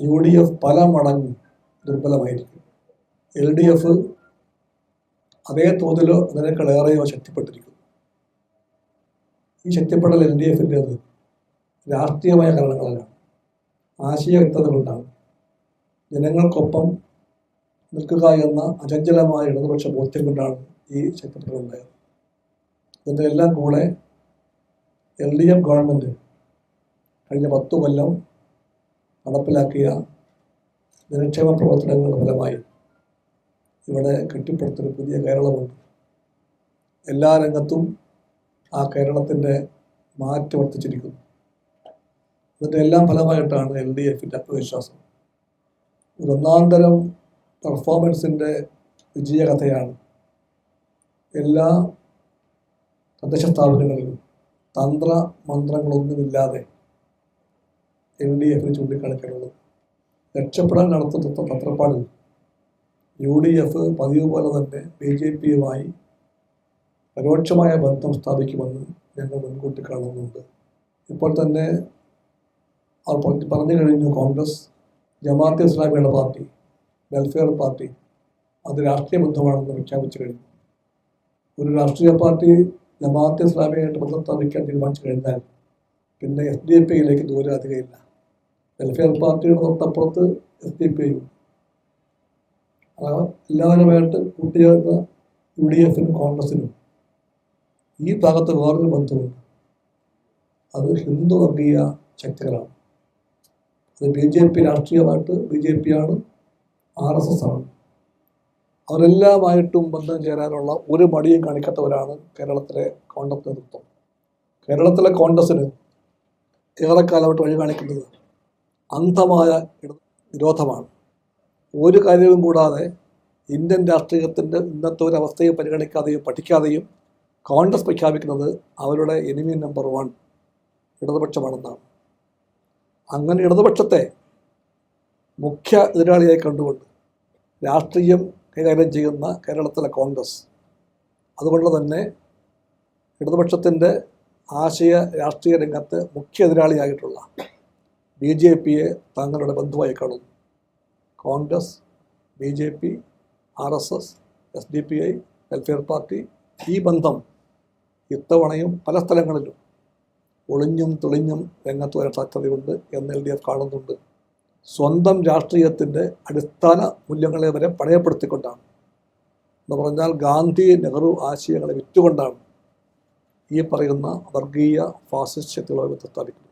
UDF പല മടങ്ങ് ദുർബലമായിരിക്കും. LDF അതേ തോതിലോ അതിനേക്കാളേറെയോ ശക്തിപ്പെട്ടിരിക്കുന്നു. ഈ ശക്തിപ്പെടൽ LDFൻ്റേത് രാഷ്ട്രീയമായ കാരണങ്ങളാണ്, ആശയ വ്യക്തത കൊണ്ടാണ്. ജനങ്ങൾക്കൊപ്പം നിൽക്കുക എന്ന അചഞ്ചലമായ ഇടതുപക്ഷ ബോധ്യം കൊണ്ടാണ് ഈ ശക്തിപ്പെടലുണ്ടായത്. ഇതിൻ്റെ എല്ലാം കൂടെ LDF ഗവൺമെൻറ് കഴിഞ്ഞ 10 കൊല്ലം നടപ്പിലാക്കിയ ജനക്ഷേമ പ്രവർത്തനങ്ങളുടെ ഫലമായി ഇവിടെ കെട്ടിപ്പടുത്തൊരു പുതിയ കേരളമുണ്ട്. എല്ലാ രംഗത്തും ആ കേരളത്തിൻ്റെ മാറ്റം വർദ്ധിച്ചിരിക്കുന്നു. ഇതിൻ്റെ എല്ലാം ഫലമായിട്ടാണ് LDFൻ്റെ ആത്മവിശ്വാസം. ഒരു ഒന്നാന്തരം പെർഫോമൻസിൻ്റെ വിജയകഥയാണ് എല്ലാ തദ്ദേശ സ്ഥാപനങ്ങളിലും തന്ത്രമന്ത്രങ്ങളൊന്നുമില്ലാതെ LDFന് ചൂണ്ടിക്കാണിക്കാനുള്ളത്. രക്ഷപ്പെടാൻ നടത്തുന്ന തത്രപ്പാടിൽ UDF പതിവ് പോലെ തന്നെ BJPയുമായി പരോക്ഷമായ ബന്ധം സ്ഥാപിക്കുമെന്ന് ഞങ്ങൾ മുൻകൂട്ടി കാണുന്നുണ്ട്. ഇപ്പോൾ തന്നെ അവർ പറഞ്ഞു കഴിഞ്ഞു, കോൺഗ്രസ്, ജമാഅത്തെ ഇസ്ലാമിയുടെ പാർട്ടി, വെൽഫെയർ പാർട്ടി അത് രാഷ്ട്രീയ ബന്ധമാണെന്ന് പ്രഖ്യാപിച്ചു കഴിഞ്ഞു. ഒരു രാഷ്ട്രീയ പാർട്ടി ജമാഅത്തെ ഇസ്ലാമിയായിട്ട് ബന്ധം സ്ഥാപിക്കാൻ തീരുമാനിച്ചു കഴിഞ്ഞാൽ പിന്നെ SDPയിലേക്ക് ദൂരം അധികമില്ല. വെൽഫെയർ പാർട്ടിയുടെ തൊട്ടപ്പുറത്ത് SDPയും എല്ലാവരുമായിട്ട് കൂട്ടിച്ചേർന്ന UDFനും കോൺഗ്രസിനും ഈ ഭാഗത്ത് വേറൊരു ബന്ധമുണ്ട്. അത് ഹിന്ദു വർഗീയ ശക്തികളാണ്. അത് BJP രാഷ്ട്രീയമായിട്ട് BJPയാണ്, RSS ആണ്. അവരെല്ലാമായിട്ടും ബന്ധം ചേരാനുള്ള ഒരു മടിയും കാണിക്കാത്തവരാണ് കേരളത്തിലെ കോൺഗ്രസ് നേതൃത്വം. കേരളത്തിലെ കോൺഗ്രസിന് ഏറെക്കാലമായിട്ട് വഴി കാണിക്കുന്നത് അന്ധമായ വിരോധമാണ്. ഒരു കാര്യവും കൂടാതെ ഇന്ത്യൻ രാഷ്ട്രീയത്തിൻ്റെ ഇന്നത്തെ ഒരു അവസ്ഥയെ പരിഗണിക്കാതെയും പഠിക്കാതെയും കോൺഗ്രസ് പ്രഖ്യാപിക്കുന്നത് അവരുടെ എനിമി നമ്പർ 1 ഇടതുപക്ഷമാണെന്നാണ്. അങ്ങനെ ഇടതുപക്ഷത്തെ മുഖ്യ എതിരാളിയായി കണ്ടുകൊണ്ട് രാഷ്ട്രീയം കൈകാര്യം ചെയ്യുന്ന കേരളത്തിലെ കോൺഗ്രസ്, അതുകൊണ്ട് തന്നെ ഇടതുപക്ഷത്തിൻ്റെ ആശയ രാഷ്ട്രീയ രംഗത്ത് മുഖ്യ എതിരാളിയായിട്ടുള്ള BJPയെ തങ്ങളുടെ ബന്ധുവായി കാണുന്നു. Congress, BJP, RSS, SDPI, welfare party, ഈ ബന്ധം ഇത്തവണയും പല സ്ഥലങ്ങളിലും ഒളിഞ്ഞും തെളിഞ്ഞും രംഗത്ത് വരാൻ സാധ്യതയുണ്ട് എന്ന് LDF കാണുന്നുണ്ട്. സ്വന്തം രാഷ്ട്രീയത്തിൻ്റെ അടിസ്ഥാന മൂല്യങ്ങളെ വരെ പണയപ്പെടുത്തിക്കൊണ്ടാണ്, എന്ന് പറഞ്ഞാൽ ഗാന്ധി നെഹ്റു ആശയങ്ങളെ വിറ്റുകൊണ്ടാണ് ഈ പറയുന്ന വർഗീയ ഫാസിസ്റ്റ് ശക്തികളുമായി ബന്ധം സ്ഥാപിക്കുന്നത്.